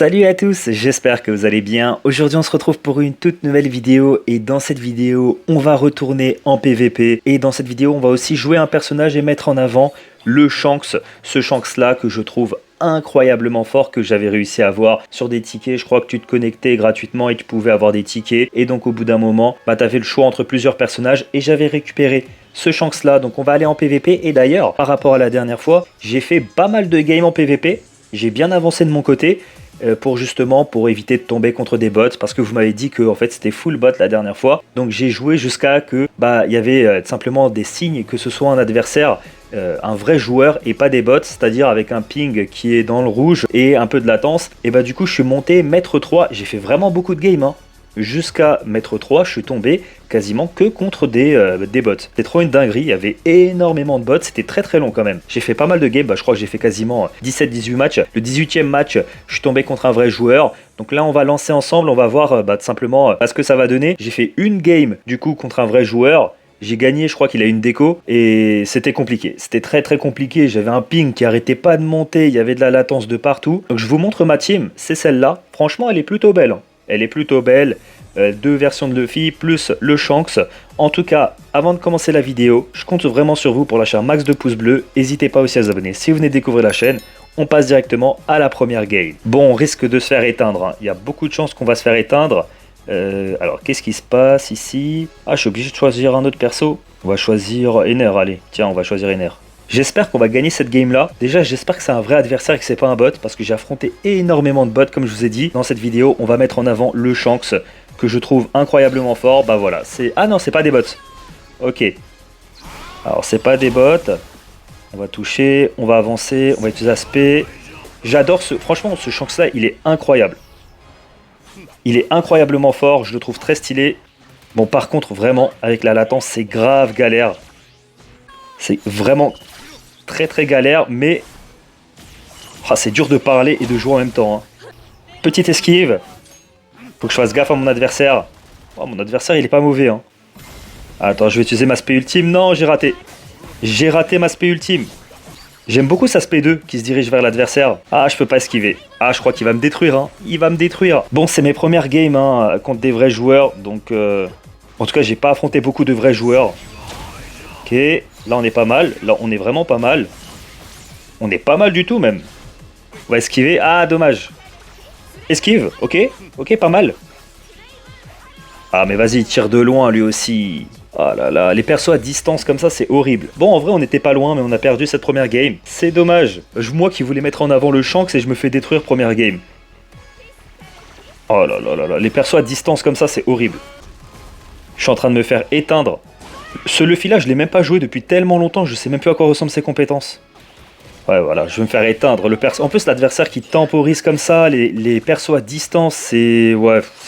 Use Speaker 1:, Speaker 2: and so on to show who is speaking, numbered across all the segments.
Speaker 1: Salut à tous, j'espère que vous allez bien. Aujourd'hui on se retrouve pour une toute nouvelle vidéo et dans cette vidéo on va retourner en PVP et dans cette vidéo on va aussi jouer un personnage et mettre en avant le Shanks, ce Shanks là que je trouve incroyablement fort, que j'avais réussi à avoir sur des tickets. Je crois que tu te connectais gratuitement et tu pouvais avoir des tickets et donc au bout d'un moment tu avais le choix entre plusieurs personnages et j'avais récupéré ce Shanks là. Donc on va aller en PVP et d'ailleurs par rapport à la dernière fois j'ai fait pas mal de games en PVP, j'ai bien avancé de mon côté pour éviter de tomber contre des bots, parce que vous m'avez dit que en fait c'était full bot la dernière fois, donc j'ai joué jusqu'à que il y avait simplement des signes que ce soit un adversaire, un vrai joueur et pas des bots, c'est-à-dire avec un ping qui est dans le rouge et un peu de latence. Et du coup je suis monté maître 3, j'ai fait vraiment beaucoup de games hein. Jusqu'à maître 3, je suis tombé quasiment que contre des bots. C'était trop une dinguerie, il y avait énormément de bots, c'était très très long quand même. J'ai fait pas mal de games, je crois que j'ai fait quasiment 17-18 matchs. Le 18e match, je suis tombé contre un vrai joueur. Donc là on va lancer ensemble, on va voir tout simplement ce que ça va donner. J'ai fait une game du coup contre un vrai joueur. J'ai gagné, je crois qu'il a une déco et c'était compliqué. C'était très très compliqué. J'avais un ping qui arrêtait pas de monter, il y avait de la latence de partout. Donc je vous montre ma team, c'est celle-là. Franchement elle est plutôt belle. Elle est plutôt belle, deux versions de Luffy plus le Shanks. En tout cas, avant de commencer la vidéo, je compte vraiment sur vous pour lâcher un max de pouces bleus. N'hésitez pas aussi à vous abonner si vous venez de découvrir la chaîne. On passe directement à la première game. Bon, on risque de se faire éteindre, hein. Il y a beaucoup de chances qu'on va se faire éteindre. Alors, qu'est-ce qui se passe ici? Ah, je suis obligé de choisir un autre perso. On va choisir Ener, allez. Tiens, on va choisir Ener. J'espère qu'on va gagner cette game là. Déjà j'espère que c'est un vrai adversaire et que c'est pas un bot, parce que j'ai affronté énormément de bots comme je vous ai dit. Dans cette vidéo on va mettre en avant le Shanks que je trouve incroyablement fort. Voilà, c'est... Ah non, c'est pas des bots. Ok. Alors c'est pas des bots. On va toucher, on va avancer, on va utiliser aspect. J'adore ce... Franchement ce Shanks là il est incroyable. Il est incroyablement fort, je le trouve très stylé. Bon par contre vraiment avec la latence c'est grave galère. C'est vraiment très très galère, mais c'est dur de parler et de jouer en même temps hein. Petite esquive. Faut que je fasse gaffe à mon adversaire. Oh, mon adversaire il est pas mauvais hein. Attends, je vais utiliser ma spé ultime. Non, j'ai raté. J'ai raté ma spé ultime. J'aime beaucoup sa spé 2 qui se dirige vers l'adversaire. Ah, je peux pas esquiver. Ah, je crois qu'il va me détruire hein. Il va me détruire. Bon, c'est mes premières games hein, contre des vrais joueurs, donc en tout cas j'ai pas affronté beaucoup de vrais joueurs. Ok, là on est pas mal, là on est vraiment pas mal. On est pas mal du tout même. On va esquiver, ah dommage. Esquive, ok, ok pas mal. Ah mais vas-y, il tire de loin lui aussi. Ah là là, les persos à distance comme ça c'est horrible. Bon en vrai on n'était pas loin mais on a perdu cette première game. C'est dommage, moi qui voulais mettre en avant le Shanks et je me fais détruire première game. Oh là là là là, les persos à distance comme ça c'est horrible. Je suis en train de me faire éteindre. Ce Luffy là je l'ai même pas joué depuis tellement longtemps, je sais même plus à quoi ressemblent ses compétences. Ouais voilà, je vais me faire éteindre. En plus l'adversaire qui temporise comme ça, les persos à distance, c'est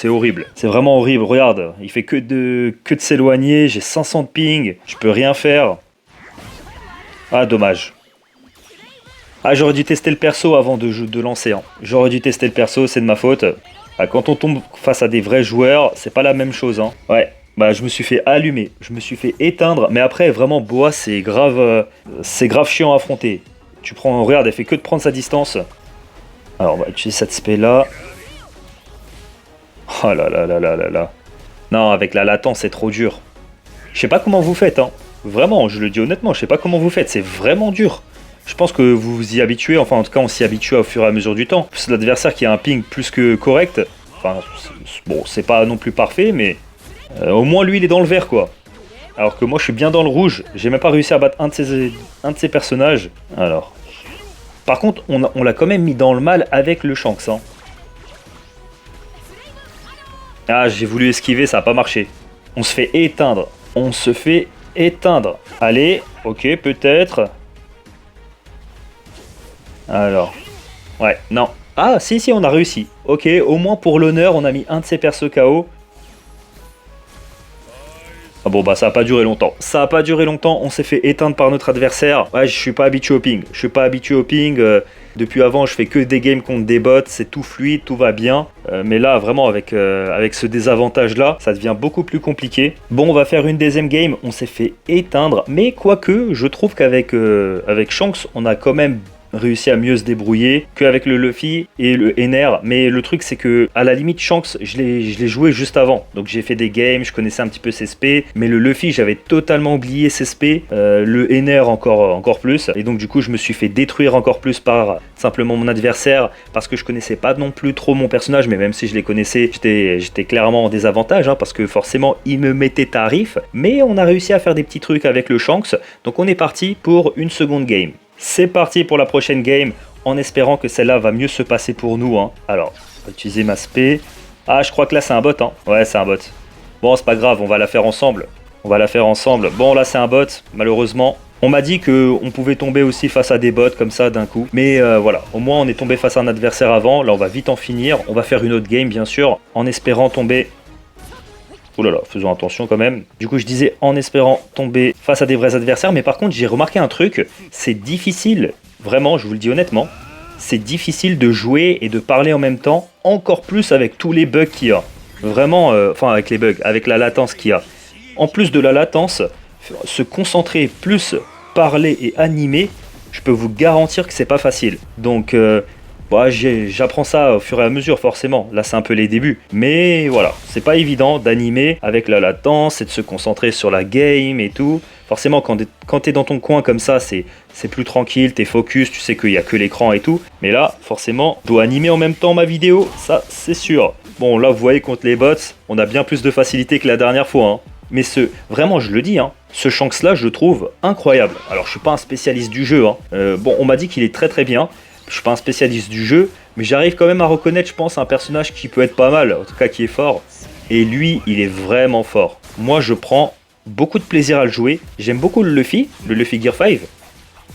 Speaker 1: horrible. C'est vraiment horrible, regarde, il fait que de s'éloigner, j'ai 500 de ping, je peux rien faire. Ah dommage. Ah j'aurais dû tester le perso avant de lancer. Hein. J'aurais dû tester le perso, c'est de ma faute. Ah, quand on tombe face à des vrais joueurs, c'est pas la même chose. Hein. Ouais. Je me suis fait allumer, je me suis fait éteindre, mais après vraiment Boa c'est grave chiant à affronter. Tu prends, regarde, elle fait que de prendre sa distance. Alors on va utiliser cette spé là. Oh là là là là là là. Non, avec la latence c'est trop dur. Je sais pas comment vous faites, hein. Vraiment, je le dis honnêtement, je sais pas comment vous faites, c'est vraiment dur. Je pense que vous vous y habituez, enfin en tout cas on s'y habitue au fur et à mesure du temps. C'est l'adversaire qui a un ping plus que correct. Enfin, bon, c'est pas non plus parfait, mais... au moins lui il est dans le vert quoi. Alors que moi je suis bien dans le rouge. J'ai même pas réussi à battre un de ces personnages. Alors. Par contre on l'a quand même mis dans le mal avec le Shanks hein. Ah j'ai voulu esquiver, ça a pas marché. On se fait éteindre. On se fait éteindre. Allez, ok peut-être. Alors. Ouais, non. Ah si on a réussi. Ok, au moins pour l'honneur on a mis un de ces persos KO. Ah bon ça a pas duré longtemps. Ça a pas duré longtemps, on s'est fait éteindre par notre adversaire. Ouais, je suis pas habitué au ping. Je suis pas habitué au ping. Depuis avant, je fais que des games contre des bots, c'est tout fluide, tout va bien. Mais là, vraiment, avec ce désavantage-là, ça devient beaucoup plus compliqué. Bon, on va faire une deuxième game. On s'est fait éteindre. Mais quoique, je trouve qu'avec Shanks, on a quand même réussi à mieux se débrouiller qu'avec le Luffy et le NR. Mais le truc, c'est que à la limite, Shanks, je l'ai joué juste avant. Donc j'ai fait des games, je connaissais un petit peu ses spé. Mais le Luffy, j'avais totalement oublié ses spé. Le NR encore plus. Et donc du coup, je me suis fait détruire encore plus par simplement mon adversaire parce que je connaissais pas non plus trop mon personnage. Mais même si je les connaissais, j'étais clairement en désavantage parce que forcément, il me mettait tarif. Mais on a réussi à faire des petits trucs avec le Shanks. Donc on est parti pour une seconde game. C'est parti pour la prochaine game, en espérant que celle-là va mieux se passer pour nous. Alors, on va utiliser ma spé. Ah, je crois que là, c'est un bot. Ouais, c'est un bot. Bon, c'est pas grave, on va la faire ensemble. Bon, là, c'est un bot, malheureusement. On m'a dit qu'on pouvait tomber aussi face à des bots comme ça d'un coup. Mais voilà, au moins, on est tombé face à un adversaire avant. Là, on va vite en finir. On va faire une autre game, bien sûr, en espérant tomber... Oh là là, faisons attention quand même. Du coup, je disais en espérant tomber face à des vrais adversaires. Mais par contre, j'ai remarqué un truc. C'est difficile, vraiment, je vous le dis honnêtement. C'est difficile de jouer et de parler en même temps. Encore plus avec tous les bugs qu'il y a. Vraiment, enfin avec les bugs, avec la latence qu'il y a. En plus de la latence, se concentrer plus, parler et animer, je peux vous garantir que c'est pas facile. Donc... j'apprends ça au fur et à mesure forcément, là c'est un peu les débuts, mais voilà, c'est pas évident d'animer avec la latence et de se concentrer sur la game et tout. Forcément quand t'es dans ton coin comme ça, c'est plus tranquille, t'es focus, tu sais qu'il y a que l'écran et tout, mais là forcément, je dois animer en même temps ma vidéo, ça c'est sûr. Bon là vous voyez contre les bots, on a bien plus de facilité que la dernière fois, mais vraiment je le dis, ce Shanks là je le trouve incroyable. Alors je suis pas un spécialiste du jeu, bon on m'a dit qu'il est très très bien. Je suis pas un spécialiste du jeu, mais j'arrive quand même à reconnaître, je pense, un personnage qui peut être pas mal, en tout cas qui est fort. Et lui, il est vraiment fort. Moi, je prends beaucoup de plaisir à le jouer. J'aime beaucoup le Luffy Gear 5,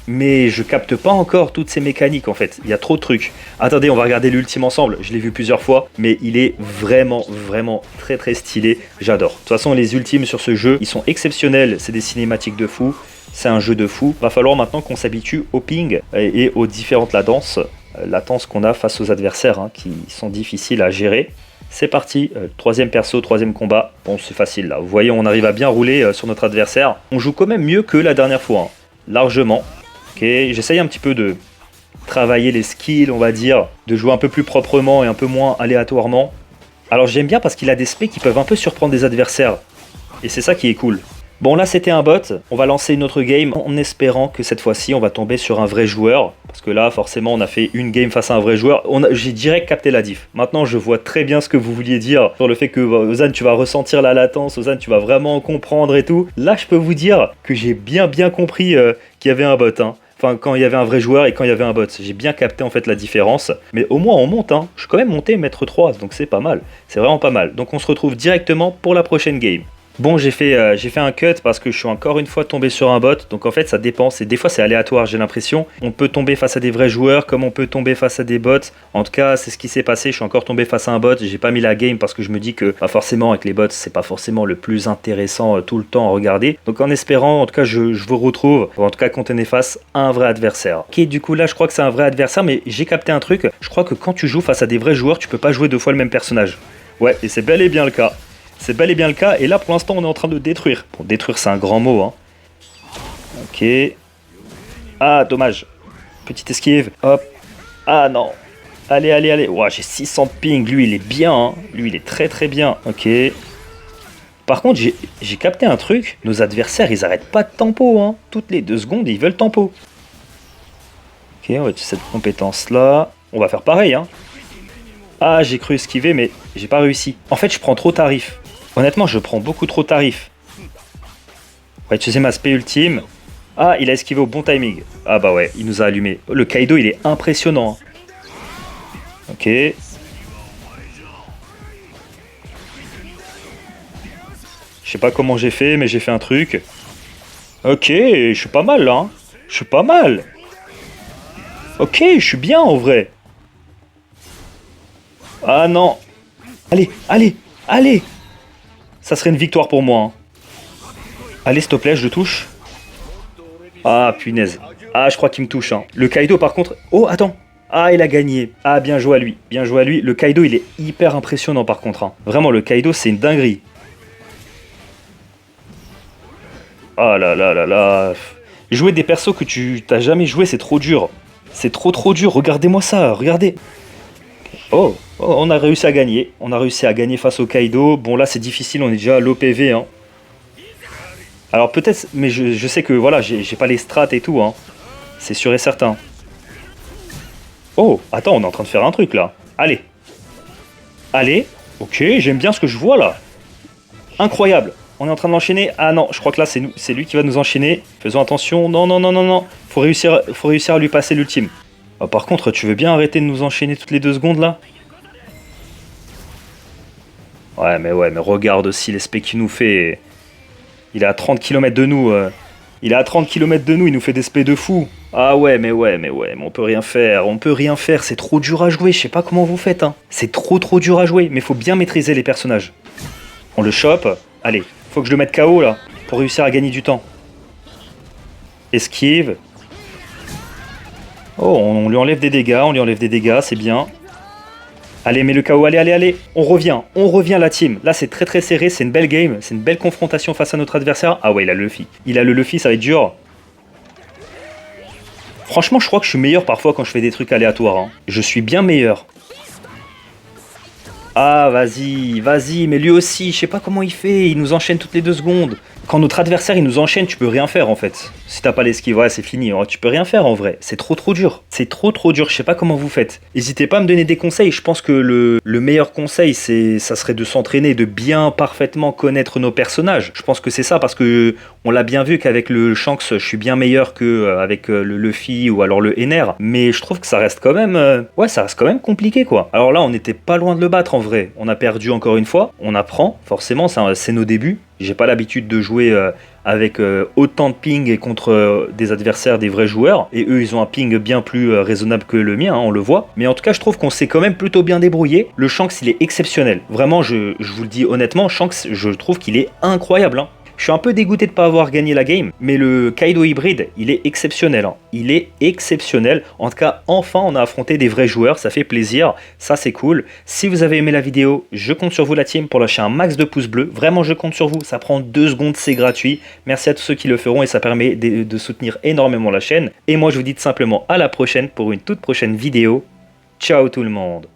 Speaker 1: mais je capte pas encore toutes ces mécaniques en fait. Il y a trop de trucs. Attendez, on va regarder l'ultime ensemble. Je l'ai vu plusieurs fois, mais il est vraiment, vraiment très très stylé. J'adore. De toute façon, les ultimes sur ce jeu, ils sont exceptionnels. C'est des cinématiques de fou. C'est un jeu de fou. Va falloir maintenant qu'on s'habitue au ping et aux différentes latences qu'on a face aux adversaires qui sont difficiles à gérer. C'est parti, troisième perso, troisième combat. Bon, c'est facile là. Vous voyez, on arrive à bien rouler sur notre adversaire. On joue quand même mieux que la dernière fois, largement. Ok, j'essaye un petit peu de travailler les skills, on va dire, de jouer un peu plus proprement et un peu moins aléatoirement. Alors j'aime bien parce qu'il a des specs qui peuvent un peu surprendre des adversaires. Et c'est ça qui est cool. Bon là c'était un bot, on va lancer une autre game en espérant que cette fois-ci on va tomber sur un vrai joueur. Parce que là forcément on a fait une game face à un vrai joueur, j'ai direct capté la diff. Maintenant je vois très bien ce que vous vouliez dire sur le fait que Ozan tu vas ressentir la latence, Ozan tu vas vraiment comprendre et tout. Là je peux vous dire que j'ai bien compris qu'il y avait un bot. Enfin quand il y avait un vrai joueur et quand il y avait un bot. J'ai bien capté en fait la différence. Mais au moins on monte, je suis quand même monté maître 3, donc c'est pas mal. C'est vraiment pas mal. Donc on se retrouve directement pour la prochaine game. Bon, j'ai fait un cut parce que je suis encore une fois tombé sur un bot. Donc en fait, ça dépend. Des fois, c'est aléatoire, j'ai l'impression. On peut tomber face à des vrais joueurs comme on peut tomber face à des bots. En tout cas, c'est ce qui s'est passé. Je suis encore tombé face à un bot. J'ai pas mis la game parce que je me dis que forcément, avec les bots, c'est pas forcément le plus intéressant tout le temps à regarder. Donc en espérant, en tout cas, je vous retrouve. En tout cas, quand on est face à un vrai adversaire. Ok, du coup, là, je crois que c'est un vrai adversaire. Mais j'ai capté un truc. Je crois que quand tu joues face à des vrais joueurs, tu peux pas jouer deux fois le même personnage. Ouais, et c'est bel et bien le cas. C'est bel et bien le cas, et là pour l'instant on est en train de détruire. Bon, détruire c'est un grand mot. Ok. Ah, dommage. Petite esquive. Hop. Ah non. Allez. Ouah, j'ai 600 de ping. Lui il est bien. Lui il est très très bien. Ok. Par contre j'ai capté un truc. Nos adversaires ils arrêtent pas de tempo. Toutes les 2 secondes ils veulent tempo. Ok, on va utiliser cette compétence là. On va faire pareil. Ah, j'ai cru esquiver mais j'ai pas réussi. En fait je prends trop tarif. Honnêtement, je prends beaucoup trop tarif. On va utiliser ma spé ultime. Ah, il a esquivé au bon timing. Ah bah ouais, il nous a allumé. Le Kaido, il est impressionnant. Ok. Je sais pas comment j'ai fait, mais j'ai fait un truc. Ok, je suis pas mal là. Je suis pas mal. Ok, je suis bien en vrai. Ah non. Allez. Ça serait une victoire pour moi. Allez, s'il te plaît, je le touche. Ah, punaise. Ah, je crois qu'il me touche. Le Kaido, par contre... Oh, attends. Ah, il a gagné. Ah, bien joué à lui. Le Kaido, il est hyper impressionnant, par contre. Vraiment, le Kaido, c'est une dinguerie. Ah là. Jouer des persos que tu t'as jamais joué, c'est trop dur. C'est trop dur, regardez-moi ça, regardez. Oh, on a réussi à gagner. On a réussi à gagner face au Kaido. Bon, là, c'est difficile, on est déjà à l'OPV. Hein. Alors, peut-être, mais je sais que, voilà, j'ai pas les strats et tout. Hein. C'est sûr et certain. Oh, attends, on est en train de faire un truc, là. Allez. Allez. Ok, j'aime bien ce que je vois, là. Incroyable. On est en train de l'enchaîner. Ah non, je crois que là, c'est lui qui va nous enchaîner. Faisons attention. Non, non, non, non, non. Faut réussir à lui passer l'ultime. Ah, par contre, tu veux bien arrêter de nous enchaîner toutes les 2 secondes, là? Ouais, mais regarde aussi les specs qu'il nous fait. Il est à 30 km de nous. Il est à 30 km de nous, il nous fait des specs de fou. Ah ouais, mais on peut rien faire. On peut rien faire, c'est trop dur à jouer. Je sais pas comment vous faites, hein. C'est trop dur à jouer, mais faut bien maîtriser les personnages. On le chope. Allez, faut que je le mette KO, là, pour réussir à gagner du temps. Esquive. Oh, on lui enlève des dégâts, c'est bien. Allez, mets le KO, allez. On revient la team. Là, c'est très serré, c'est une belle game, c'est une belle confrontation face à notre adversaire. Ah ouais, il a le Luffy. Il a le Luffy, ça va être dur. Franchement, je crois que je suis meilleur parfois quand je fais des trucs aléatoires. Hein. Je suis bien meilleur. Ah, vas-y, mais lui aussi, je sais pas comment il fait, il nous enchaîne toutes les 2 secondes. Quand notre adversaire il nous enchaîne, tu peux rien faire en fait. Si t'as pas l'esquive, ouais, c'est fini, tu peux rien faire en vrai. C'est trop dur. C'est trop dur, je sais pas comment vous faites. N'hésitez pas à me donner des conseils, je pense que le meilleur conseil, ça serait de s'entraîner, de bien parfaitement connaître nos personnages. Je pense que c'est ça, parce que on l'a bien vu qu'avec le Shanks, je suis bien meilleur qu'avec le Luffy ou alors le Ener. Mais je trouve que ça reste quand même, ça reste quand même compliqué quoi. Alors là, on n'était pas loin de le battre en vrai. On a perdu encore une fois, on apprend, forcément, c'est nos débuts. J'ai pas l'habitude de jouer avec autant de ping et contre des adversaires, des vrais joueurs. Et eux, ils ont un ping bien plus raisonnable que le mien, hein, on le voit. Mais en tout cas, je trouve qu'on s'est quand même plutôt bien débrouillé. Le Shanks, il est exceptionnel. Vraiment, je vous le dis honnêtement, Shanks, je trouve qu'il est incroyable. Hein. Je suis un peu dégoûté de ne pas avoir gagné la game, mais le Kaido hybride, il est exceptionnel. Hein. Il est exceptionnel. En tout cas, enfin, on a affronté des vrais joueurs, ça fait plaisir, ça c'est cool. Si vous avez aimé la vidéo, je compte sur vous la team pour lâcher un max de pouces bleus. Vraiment, je compte sur vous, ça prend 2 secondes, c'est gratuit. Merci à tous ceux qui le feront et ça permet de soutenir énormément la chaîne. Et moi, je vous dis tout simplement à la prochaine pour une toute prochaine vidéo. Ciao tout le monde!